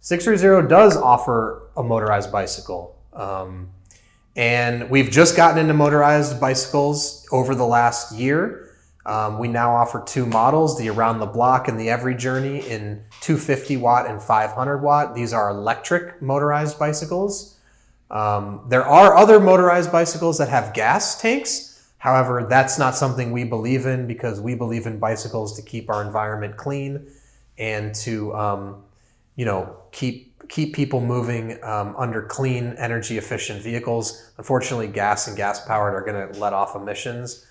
sixthreezero does offer a motorized bicycle. And we've just gotten into motorized bicycles over the last year. We now offer two models, the Around the Block and the Every Journey, in 250 watt and 500 watt. These are electric motorized bicycles. There are other motorized bicycles that have gas tanks. However, that's not something we believe in, because we believe in bicycles to keep our environment clean and to keep people moving under clean, energy efficient vehicles. Unfortunately, gas and gas powered are going to let off emissions.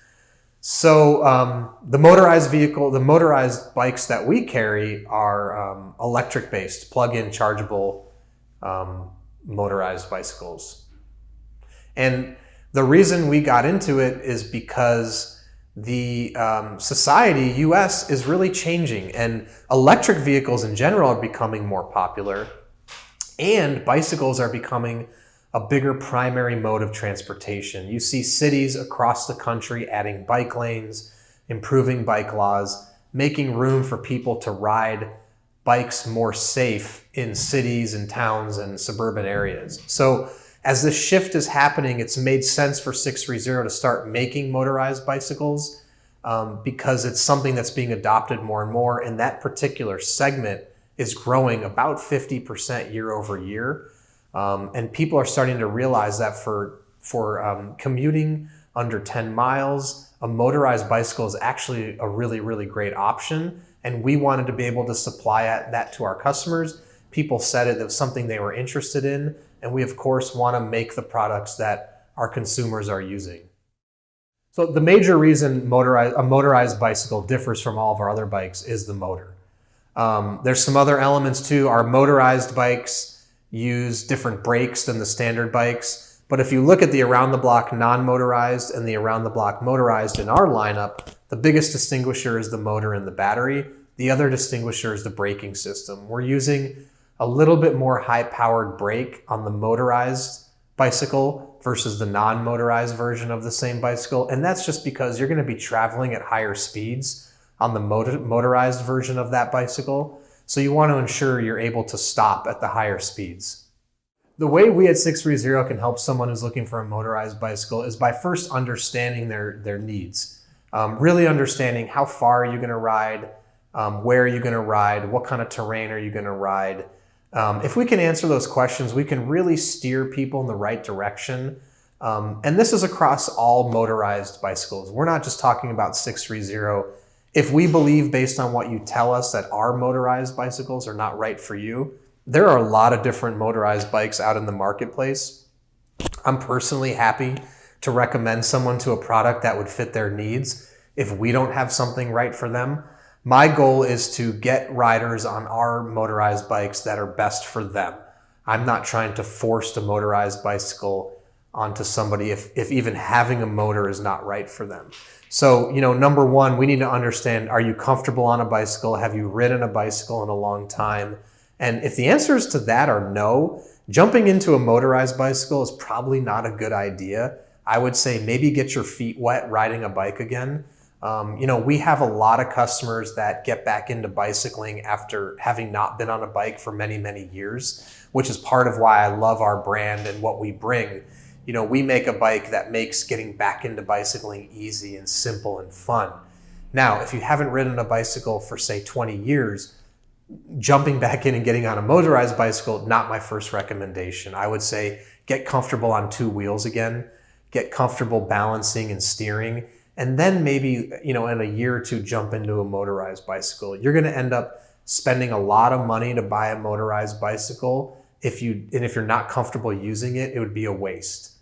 So the motorized bikes that we carry are electric based, plug-in chargeable motorized bicycles. And the reason we got into it is because the society, US, is really changing, and electric vehicles in general are becoming more popular, and bicycles are becoming a bigger primary mode of transportation. You see cities across the country adding bike lanes, improving bike laws, making room for people to ride bikes more safe in cities and towns and suburban areas. So as this shift is happening, it's made sense for sixthreezero to start making motorized bicycles because it's something that's being adopted more and more, and that particular segment is growing about 50% year over year. And people are starting to realize that for commuting under 10 miles, a motorized bicycle is actually a really, really great option. And we wanted to be able to supply that to our customers. People said it was something they were interested in. And we, of course, want to make the products that our consumers are using. So the major reason a motorized bicycle differs from all of our other bikes is the motor. There's some other elements too. Our motorized bikes use different brakes than the standard bikes. But if you look at the Around the Block non-motorized and the Around the Block motorized in our lineup, the biggest distinguisher is the motor and the battery. The other distinguisher is the braking system. We're using a little bit more high-powered brake on the motorized bicycle versus the non-motorized version of the same bicycle. And that's just because you're going to be traveling at higher speeds on the motorized version of that bicycle. So you want to ensure you're able to stop at the higher speeds. The way we at sixthreezero can help someone who's looking for a motorized bicycle is by first understanding their needs. Really understanding how far are you going to ride, where are you going to ride, what kind of terrain are you going to ride. If we can answer those questions, we can really steer people in the right direction. And this is across all motorized bicycles. We're not just talking about sixthreezero. If we believe, based on what you tell us, that our motorized bicycles are not right for you, there are a lot of different motorized bikes out in the marketplace. I'm personally happy to recommend someone to a product that would fit their needs if we don't have something right for them. My goal is to get riders on our motorized bikes that are best for them. I'm not trying to force a motorized bicycle onto somebody if even having a motor is not right for them. So, number one, we need to understand, are you comfortable on a bicycle? Have you ridden a bicycle in a long time? And if the answers to that are no, jumping into a motorized bicycle is probably not a good idea. I would say maybe get your feet wet riding a bike again. We have a lot of customers that get back into bicycling after having not been on a bike for many, many years, which is part of why I love our brand and what we bring. We make a bike that makes getting back into bicycling easy and simple and fun. Now, if you haven't ridden a bicycle for, say, 20 years, jumping back in and getting on a motorized bicycle, not my first recommendation. I would say get comfortable on two wheels again, get comfortable balancing and steering, and then maybe, in a year or two, jump into a motorized bicycle. You're going to end up spending a lot of money to buy a motorized bicycle. If you're not comfortable using it, it would be a waste.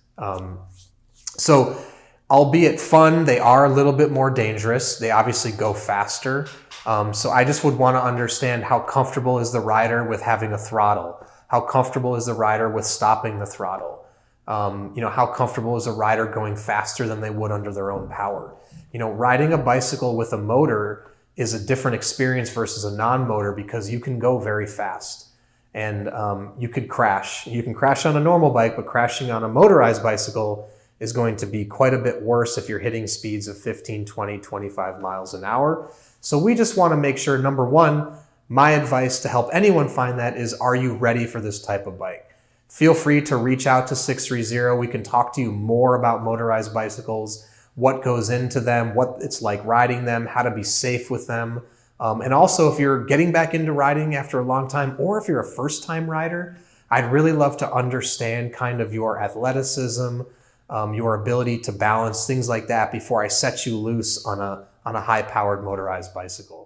So albeit fun, they are a little bit more dangerous. They obviously go faster. So I just would want to understand, how comfortable is the rider with having a throttle? How comfortable is the rider with stopping the throttle? How comfortable is a rider going faster than they would under their own power? Riding a bicycle with a motor is a different experience versus a non-motor, because you can go very fast and you could crash. You can crash on a normal bike, but crashing on a motorized bicycle is going to be quite a bit worse if you're hitting speeds of 15, 20, 25 miles an hour. So we just want to make sure, number one, My advice to help anyone find that is, are you ready for this type of bike? Feel free to reach out to 630. We can talk to you more about motorized bicycles, what goes into them, what it's like riding them, how to be safe with them. And also, if you're getting back into riding after a long time, or if you're a first-time rider, I'd really love to understand kind of your athleticism, your ability to balance, things like that before I set you loose on a high-powered motorized bicycle.